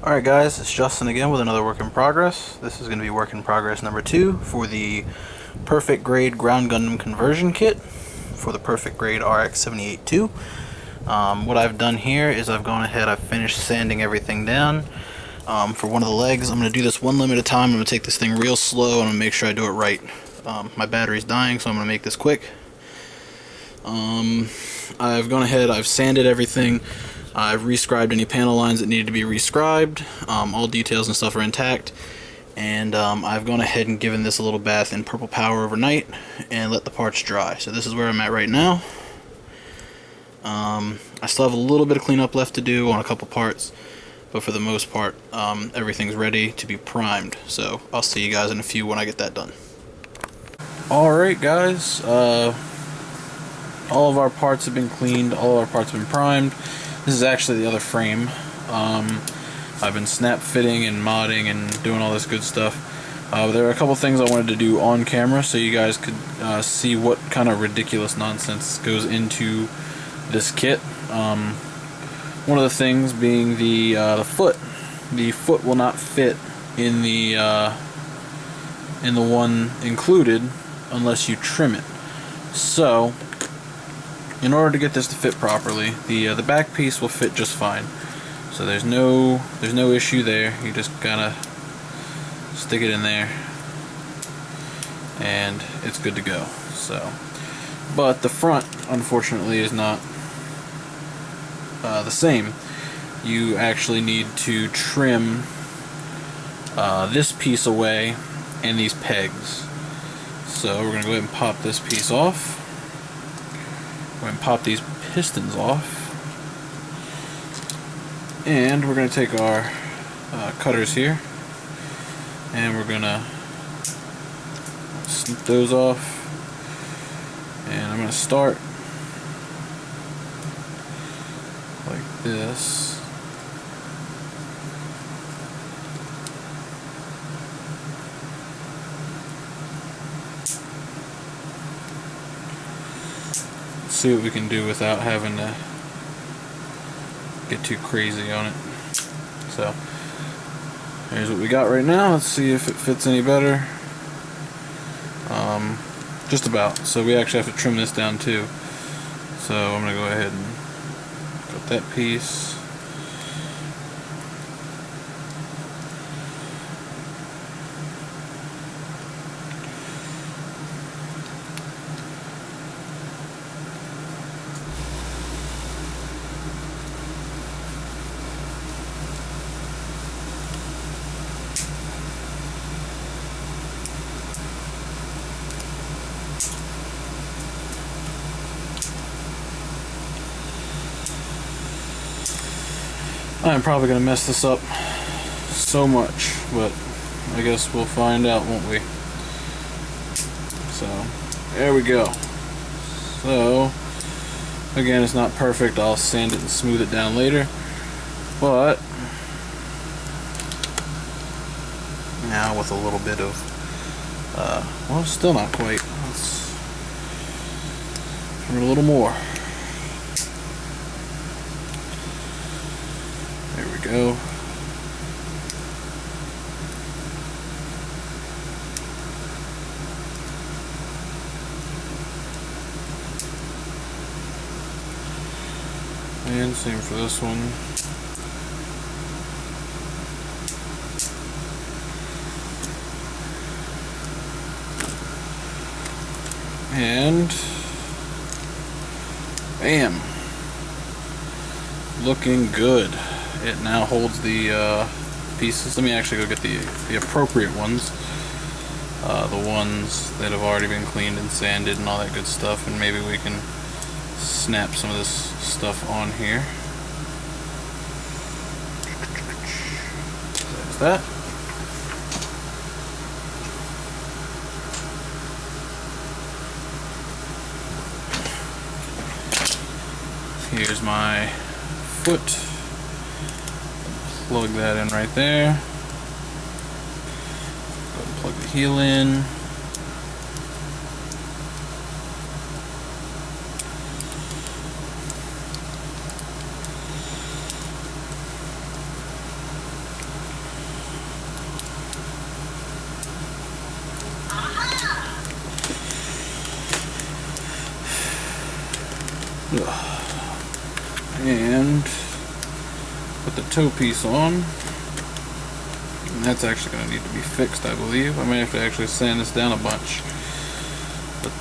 Alright guys, it's Justin again with another work in progress. This is going to be work in progress number 2 for the Perfect Grade Ground Gundam Conversion Kit for the Perfect Grade RX-78-2. What I've done here is I've gone ahead, I've finished sanding everything down. For one of the legs, I'm going to do this one limb at a time. I'm going to take this thing real slow and I'm going to make sure I do it right. My battery's dying, so I'm going to make this quick. I've gone ahead, I've sanded everything. I've rescribed any panel lines that needed to be rescribed. All details and stuff are intact. And I've gone ahead and given this a little bath in purple power overnight and let the parts dry. So this is where I'm at right now. I still have a little bit of cleanup left to do on a couple parts, but for the most part, everything's ready to be primed. So I'll see you guys in a few when I get that done. Alright guys, all of our parts have been cleaned, all of our parts have been primed. This is actually the other frame. I've been snap fitting and modding and doing all this good stuff. There are a couple things I wanted to do on camera so you guys could see what kind of ridiculous nonsense goes into this kit. One of the things being the foot. The foot will not fit in the one included unless you trim it. So, in order to get this to fit properly, the back piece will fit just fine. So there's no issue there. You just gotta stick it in there, and it's good to go. So, but the front, unfortunately, is not the same. You actually need to trim this piece away and these pegs. So we're gonna go ahead and pop this piece off. We're going to pop these pistons off, and we're going to take our cutters here and we're going to snip those off, and I'm going to start like this. See what we can do without having to get too crazy on it. So here's what we got right now. Let's see if it fits any better. Just about. So we actually have to trim this down too. So I'm gonna go ahead and cut that piece. I'm probably going to mess this up so much, but I guess we'll find out, won't we? So, there we go. So, again, it's not perfect. I'll sand it and smooth it down later. But, now with a little bit of, well, still not quite. Let's trim it a little more. There we go. And same for this one. And bam! Looking good. It now holds the pieces. Let me actually go get the appropriate ones. The ones that have already been cleaned and sanded and all that good stuff, and maybe we can snap some of this stuff on here. There's that. Here's my foot. Plug that in right there. Go ahead and plug the heel in. And put the toe piece on. And that's actually going to need to be fixed, I believe. I may have to actually sand this down a bunch. But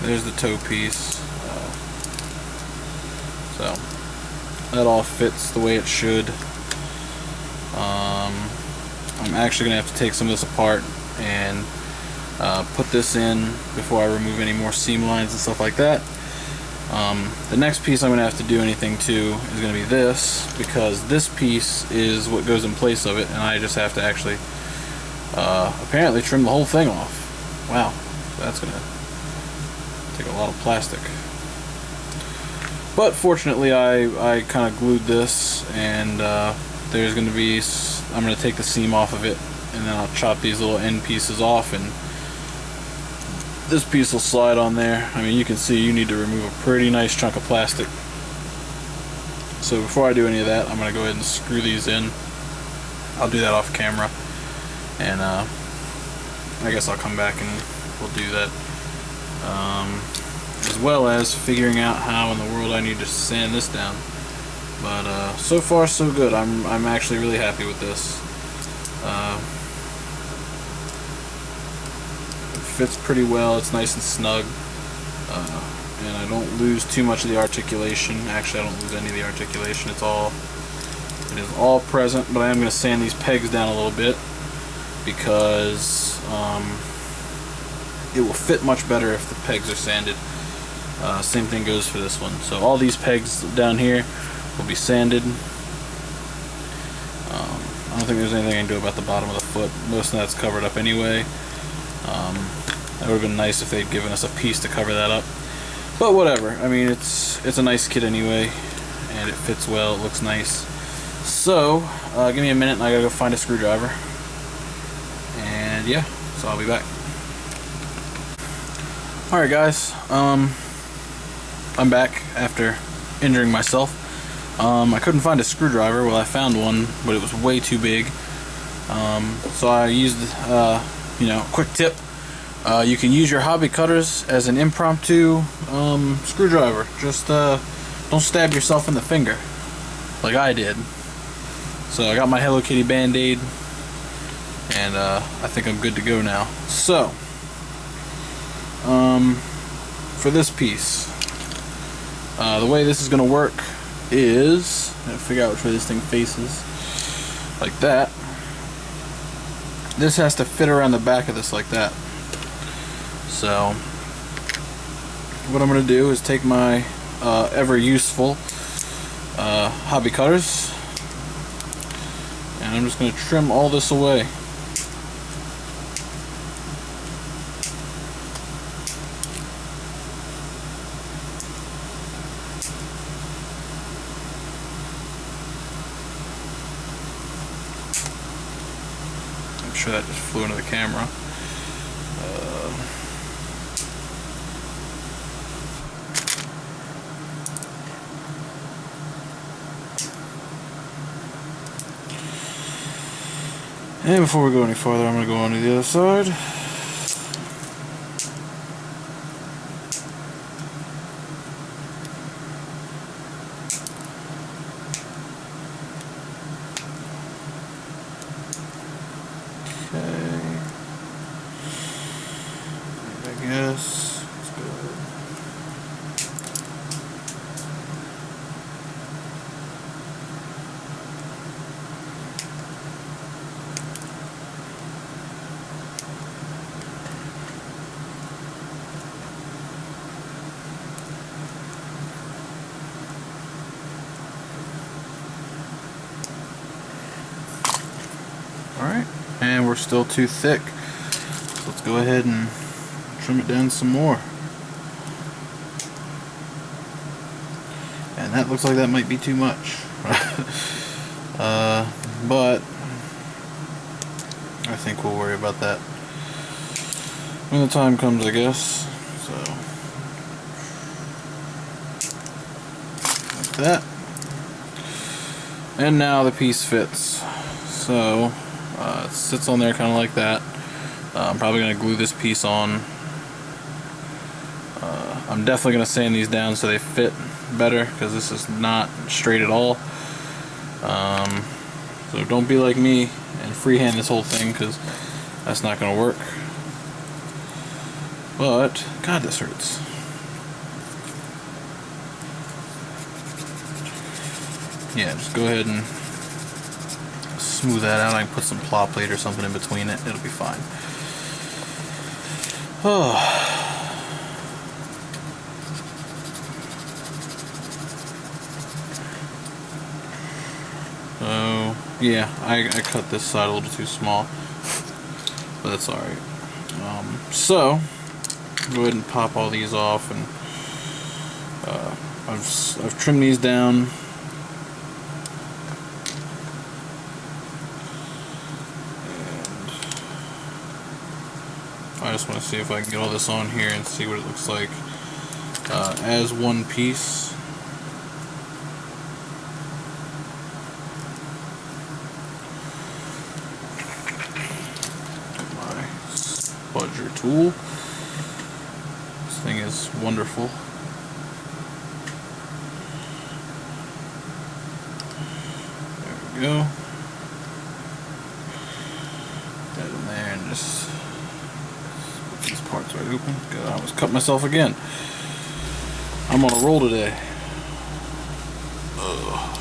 there's the toe piece. So that all fits the way it should. I'm actually going to have to take some of this apart and put this in before I remove any more seam lines and stuff like that. The next piece I'm going to have to do anything to is going to be this, because this piece is what goes in place of it, and I just have to actually apparently trim the whole thing off. Wow, so that's going to take a lot of plastic. But fortunately I kind of glued this, and there's going to be, I'm going to take the seam off of it, and then I'll chop these little end pieces off, and this piece will slide on there. I mean, you can see you need to remove a pretty nice chunk of plastic. So before I do any of that, I'm going to go ahead and screw these in. I'll do that off camera, and I guess I'll come back and we'll do that, as well as figuring out how in the world I need to sand this down. But so far so good. I'm actually really happy with this. Fits pretty well. It's nice and snug, and I don't lose too much of the articulation. Actually, I don't lose any of the articulation. It is all present. But I am going to sand these pegs down a little bit, because it will fit much better if the pegs are sanded. Same thing goes for this one. So all these pegs down here will be sanded. I don't think there's anything I can do about the bottom of the foot. Most of that's covered up anyway. That would have been nice if they'd given us a piece to cover that up. But whatever. I mean, it's a nice kit anyway, and it fits well. It looks nice. So give me a minute, and I gotta go find a screwdriver. And yeah, so I'll be back. All right, guys. I'm back after injuring myself. I couldn't find a screwdriver. Well, I found one, but it was way too big. So I used, quick tip. You can use your hobby cutters as an impromptu screwdriver. Just don't stab yourself in the finger like I did. So I got my Hello Kitty Band-Aid, and I think I'm good to go now. So for this piece, the way this is going to work is, I gotta figure out which way this thing faces, like that. This has to fit around the back of this like that. So what I'm going to do is take my ever useful hobby cutters, and I'm just going to trim all this away. I'm sure that just flew into the camera. And before we go any farther, I'm going to go on to the other side. Okay. I guess. Let's go ahead. Alright, and we're still too thick, so let's go ahead and trim it down some more. And that looks like that might be too much. But I think we'll worry about that when the time comes, I guess. So, like that. And now the piece fits. So it sits on there kind of like that. I'm probably going to glue this piece on I'm definitely going to sand these down so they fit better, because this is not straight at all. So don't be like me and freehand this whole thing, because that's not going to work. But, God, this hurts. Yeah, just go ahead and smooth that out. I can put some plow plate or something in between it. It'll be fine. Oh. So, yeah, I cut this side a little too small, but that's alright. So, go ahead and pop all these off, and I've trimmed these down. I just want to see if I can get all this on here and see what it looks like as one piece. My spudger tool. This thing is wonderful. There we go. Put that in there and just these parts right open. God, I almost cut myself again. I'm on a roll today. Ugh.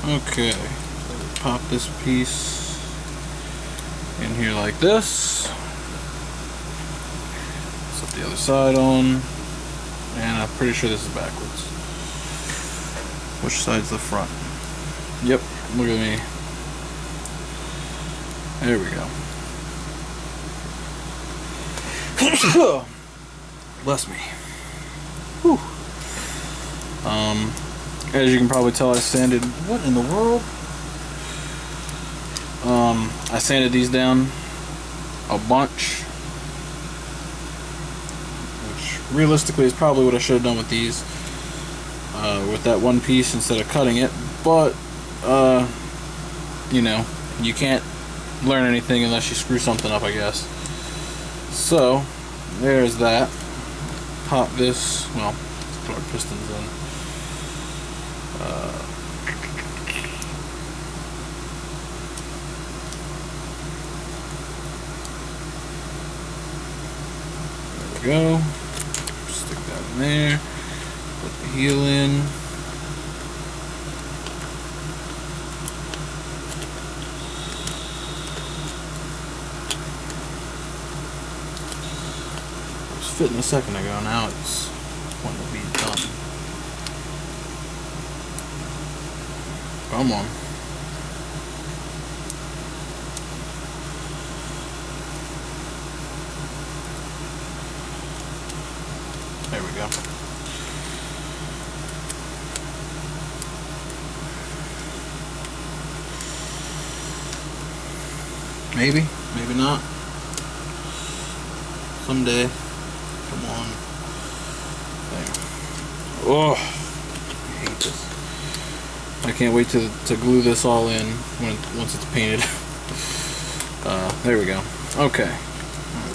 Okay, so pop this piece in here like this. Set the other side on, and I'm pretty sure this is backwards. Which side's the front? Yep, look at me. There we go. Bless me. Whew. As you can probably tell, I sanded. What in the world? I sanded these down a bunch, which realistically is probably what I should have done with these, with that one piece instead of cutting it. But you know, you can't learn anything unless you screw something up, I guess. So there's that. Pop this. Well, let's put our pistons in. There we go. Stick that in there. Put the heel in. Fitting a second ago, now it's wanting to be done. Come on. There we go. Maybe, maybe not. Someday. Come on. There. Oh, I hate this. I can't wait to glue this all in once it's painted. There we go. Okay.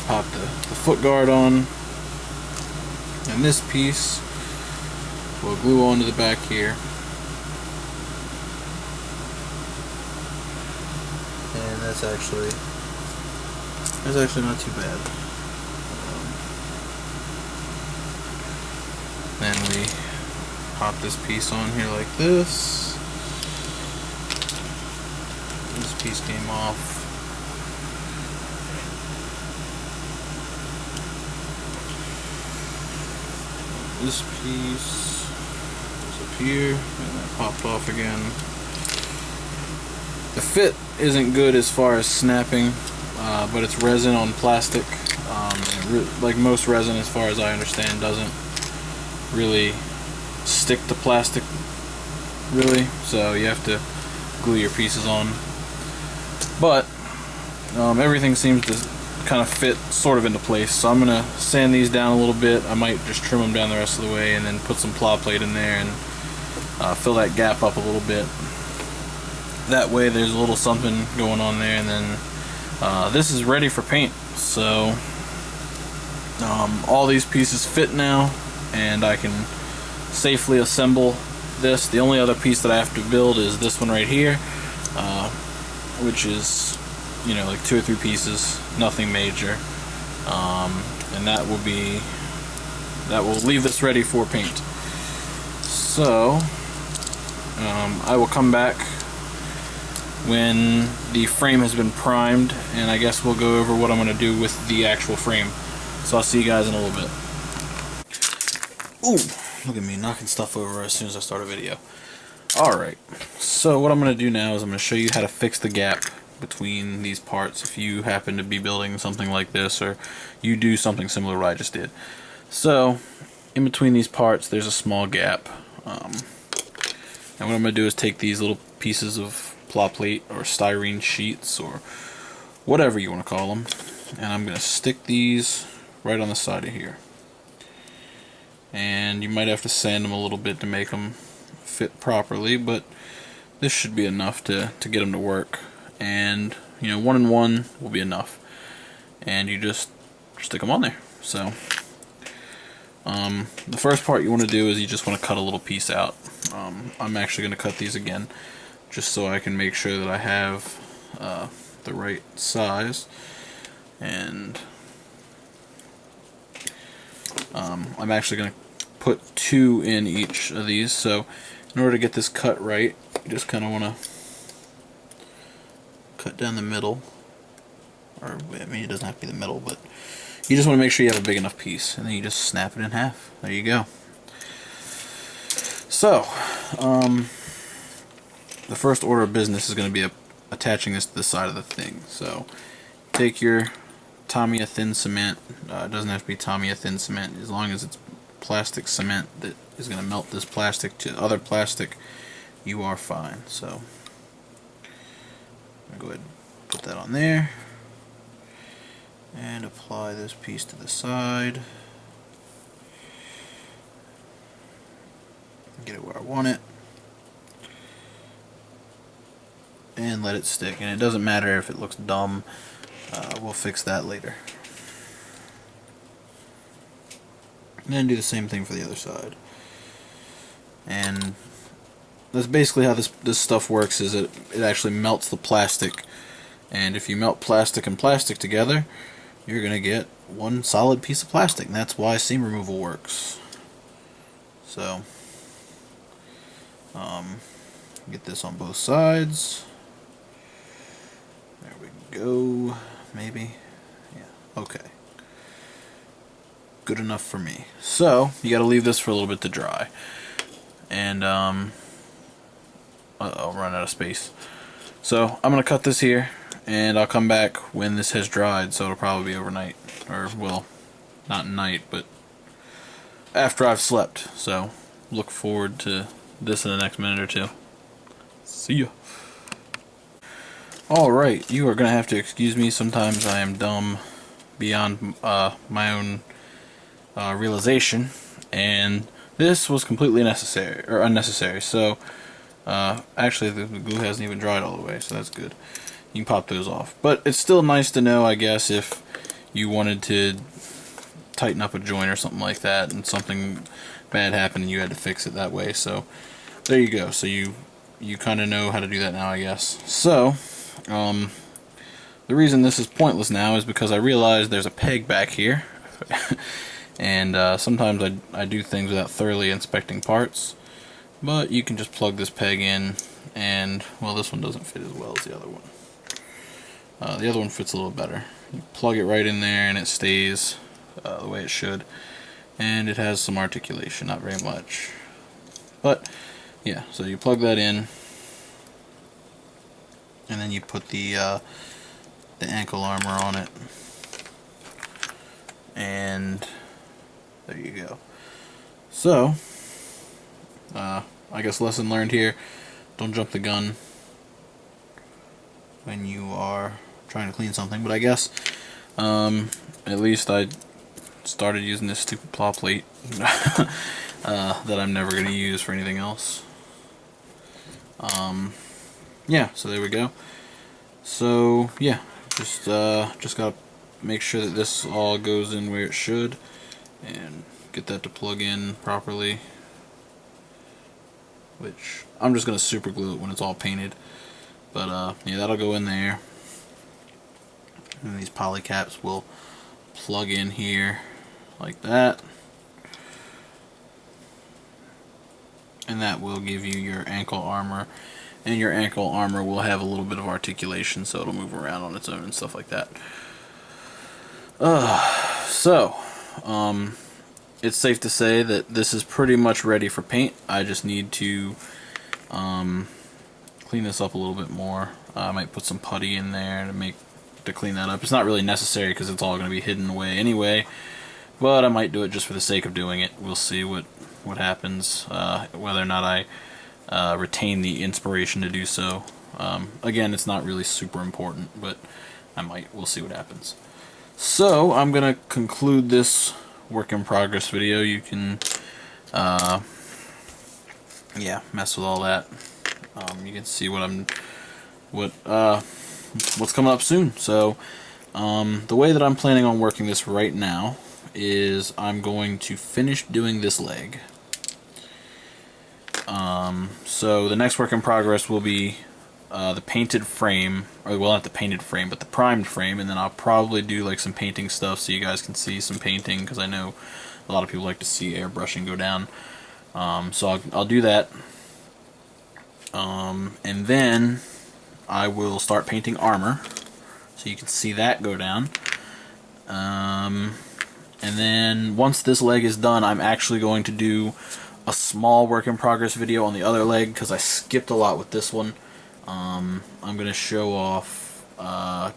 Pop the foot guard on. And this piece will glue onto the back here. And that's actually not too bad. Then we pop this piece on here like this. This piece came off. This piece goes up here, and that popped off again. The fit isn't good as far as snapping, but it's resin on plastic. Like most resin, as far as I understand, doesn't really stick to plastic, really, so you have to glue your pieces on. But everything seems to kind of fit sort of into place, so I'm gonna sand these down a little bit. I might just trim them down the rest of the way and then put some plow plate in there and fill that gap up a little bit. That way there's a little something going on there, and then this is ready for paint. So All these pieces fit now, and I can safely assemble this. The only other piece that I have to build is this one right here, which is, you know, like 2 or 3 pieces, nothing major, and that will leave this ready for paint. So I will come back when the frame has been primed, and I guess we'll go over what I'm going to do with the actual frame. So I'll see you guys in a little bit. Ooh, look at me knocking stuff over as soon as I start a video. Alright, so what I'm going to do now is I'm going to show you how to fix the gap between these parts if you happen to be building something like this, or you do something similar to what I just did. So, in between these parts there's a small gap. And what I'm going to do is take these little pieces of plot plate or styrene sheets or whatever you want to call them, and I'm going to stick these right on the side of here. And you might have to sand them a little bit to make them fit properly, but this should be enough to get them to work. And you know, 1 and 1 will be enough, and you just stick them on there. So the first part you want to do is you just want to cut a little piece out. I'm actually going to cut these again just so I can make sure that I have the right size, and I'm actually going to put 2 in each of these. So in order to get this cut right, you just kind of want to cut down the middle, or I mean, it doesn't have to be the middle, but you just want to make sure you have a big enough piece, and then you just snap it in half. There you go. So the first order of business is going to be attaching this to the side of the thing. So take your Tamiya thin cement. It doesn't have to be Tamiya thin cement, as long as it's plastic cement that is going to melt this plastic to other plastic, you are fine. So I'm going to go ahead and put that on there and apply this piece to the side. Get it where I want it and let it stick. And it doesn't matter if it looks dumb, we'll fix that later. And then do the same thing for the other side. And that's basically how this stuff works, is it actually melts the plastic. And if you melt plastic and plastic together, you're going to get one solid piece of plastic. And that's why seam removal works. So get this on both sides. There we go. Maybe. Yeah. Okay. Good enough for me. So you got to leave this for a little bit to dry. And I'll run out of space. So I'm gonna cut this here, and I'll come back when this has dried. So it'll probably be overnight, or well, not night, but after I've slept. So look forward to this in the next minute or two. See ya. Alright, you are gonna have to excuse me. Sometimes I am dumb beyond my own realization, and this was completely necessary or unnecessary. So actually the glue hasn't even dried all the way, so that's good. You can pop those off, but it's still nice to know, I guess, if you wanted to tighten up a joint or something like that and something bad happened and you had to fix it that way. So there you go. So you kind of know how to do that now, I guess. So the reason this is pointless now is because I realized there's a peg back here. And sometimes I do things without thoroughly inspecting parts, but you can just plug this peg in, and well, this one doesn't fit as well as the other one. The other one fits a little better. You plug it right in there and it stays the way it should, and it has some articulation, not very much, but yeah. So you plug that in, and then you put the ankle armor on it, and there you go. So, I guess lesson learned here, don't jump the gun when you are trying to clean something. But I guess, at least I started using this stupid plot plate that I'm never going to use for anything else. Yeah, so there we go. So, yeah, just gotta make sure that this all goes in where it should, and get that to plug in properly. Which I'm just gonna super glue it when it's all painted, but yeah, that'll go in there. And these poly caps will plug in here like that, and that will give you your ankle armor. And your ankle armor will have a little bit of articulation, so it'll move around on its own and stuff like that. It's safe to say that this is pretty much ready for paint. I just need to clean this up a little bit more. I might put some putty in there to clean that up. It's not really necessary because it's all going to be hidden away anyway, but I might do it just for the sake of doing it. We'll see what happens, whether or not I retain the inspiration to do so. Again, it's not really super important, but I might. We'll see what happens. So I'm gonna conclude this work in progress video. You can yeah, mess with all that. You can see what's coming up soon. So the way that I'm planning on working this right now is I'm going to finish doing this leg. So the next work in progress will be the painted frame, or well, not the painted frame, but the primed frame, and then I'll probably do like some painting stuff so you guys can see some painting, because I know a lot of people like to see airbrushing go down. So I'll do that, and then I will start painting armor so you can see that go down. And then once this leg is done, I'm actually going to do a small work in progress video on the other leg, because I skipped a lot with this one. I'm going to show off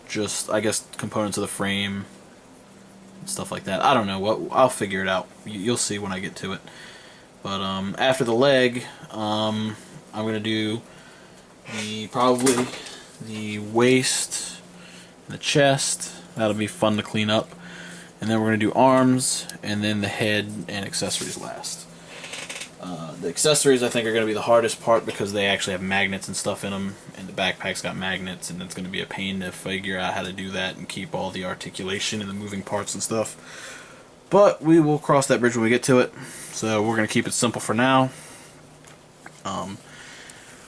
just, I guess, components of the frame and stuff like that. I don't know, I'll figure it out. You'll see when I get to it. But after the leg, I'm going to do probably the waist and the chest. That'll be fun to clean up. And then we're going to do arms, and then the head and accessories last. The accessories, I think, are going to be the hardest part because they actually have magnets and stuff in them, and the backpack's got magnets, and it's going to be a pain to figure out how to do that and keep all the articulation and the moving parts and stuff. But we will cross that bridge when we get to it, so we're going to keep it simple for now.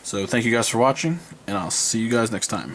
So thank you guys for watching, and I'll see you guys next time.